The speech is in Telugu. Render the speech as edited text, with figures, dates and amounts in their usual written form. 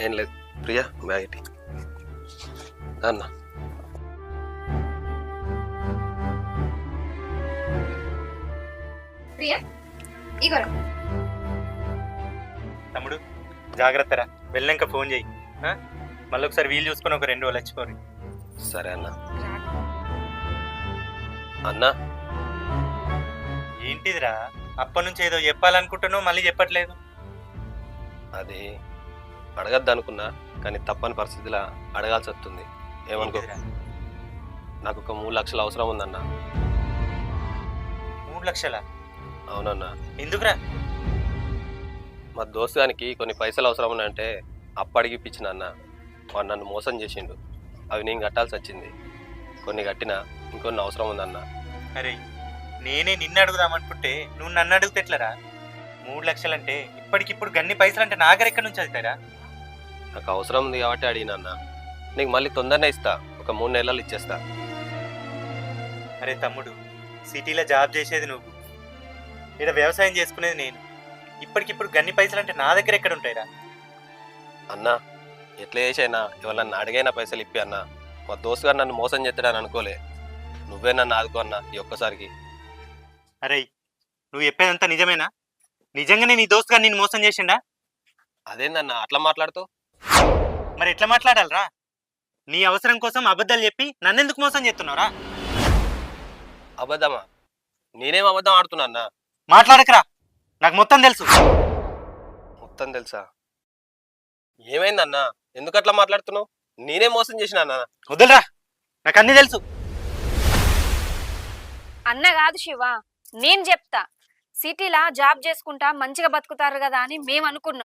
ఏం లేదు ప్రియా బ్యాగ్ ఇటీ అన్న ప్రియా ఇగో తమ్ముడు జాగ్రత్తరా, వెళ్ళాక ఫోన్ చేయి. మళ్ళీ ఒకసారి వీలు చూసుకొని ఒక 2 రోజులు వచ్చిపోరు. సరే అన్న. అన్న ఏంటిదిరా, అప్పటి నుంచి ఏదో చెప్పాలనుకుంటున్నావు మళ్ళీ చెప్పట్లేదు. అది అడగద్దు అనుకున్నా కానీ తప్పని పరిస్థితిలో అడగాల్సి వస్తుంది. ఏమనుకో, ఏంటిదిరా? నాకు ఒక 3 లక్షలు అవసరం ఉందన్న. 3 లక్షలా? అవునన్నా, ఎందుకురా? మా దోస్తుగానికి కొన్ని పైసలు అవసరం ఉన్నాయంటే అప్పడిగిప్పించిన అన్న. వాడు నన్ను మోసం చేసిండు. అవి నేను కట్టాల్సి వచ్చింది. కొన్ని కట్టినా ఇంకొన్ని అవసరం ఉందన్న. అరే, నేనే నిన్ను అడుగుదామనుకుంటే నువ్వు నన్ను అడిగితే ఎట్లరా? 3 లక్షలంటే ఇప్పటికిప్పుడు గన్ని పైసలు అంటే నా దగ్గర ఎక్కడి నుంచి అవుతారా? నాకు అవసరం ఉంది కాబట్టి అడిగినన్న. నీకు మళ్ళీ తొందరనే ఇస్తా, ఒక 3 నెలలు ఇచ్చేస్తా. అరే తమ్ముడు, సిటీలో జాబ్ చేసేది నువ్వు, ఇక్కడ వ్యవసాయం చేసుకునేది నేను. ఇప్పటికిప్పుడు గన్ని పైసలు అంటే నా దగ్గర ఎక్కడ ఉంటాయిరా? అన్న ఎట్లా చేసైనా ఇవాళ నన్ను అడిగైనా పైసలు ఇప్పి అన్న. మా దోస్తు గారు నన్ను మోసం చేస్తాడని అనుకోలే. నువ్వే నన్ను ఆదుకో అన్న ఈ ఒక్కసారికి. అరే, నువ్వు చెప్పేదంతా నిజమేనా? నిజంగానే నీ దోస్తు గారు నిన్ను మోసం చేసిండా? అదేందన్న అట్లా మాట్లాడుతూ? మరి ఎట్లా మాట్లాడాలరా? నీ అవసరం కోసం అబద్ధాలు చెప్పి నన్నెందుకు మోసం చేస్తున్నావురా? అబద్ధమా? నేనేం అబద్ధం ఆడుతున్నా అన్న. మాట్లాడకరా, నాకు మొత్తం తెలుసు. మొత్తం తెలుసా? ఏమైందన్న, ఎందుకు అట్లా మాట్లాడుతున్నావు? నేనే మోసం చేసిన అన్న. వద్దులరా, నాకు అన్ని తెలుసు. అన్న కాదు శివ, నేను చెప్తా. సిటీలా జాబ్ చేసుకుంటా మంచిగా బతుకుతారు కదా అని మేము అనుకున్నాం.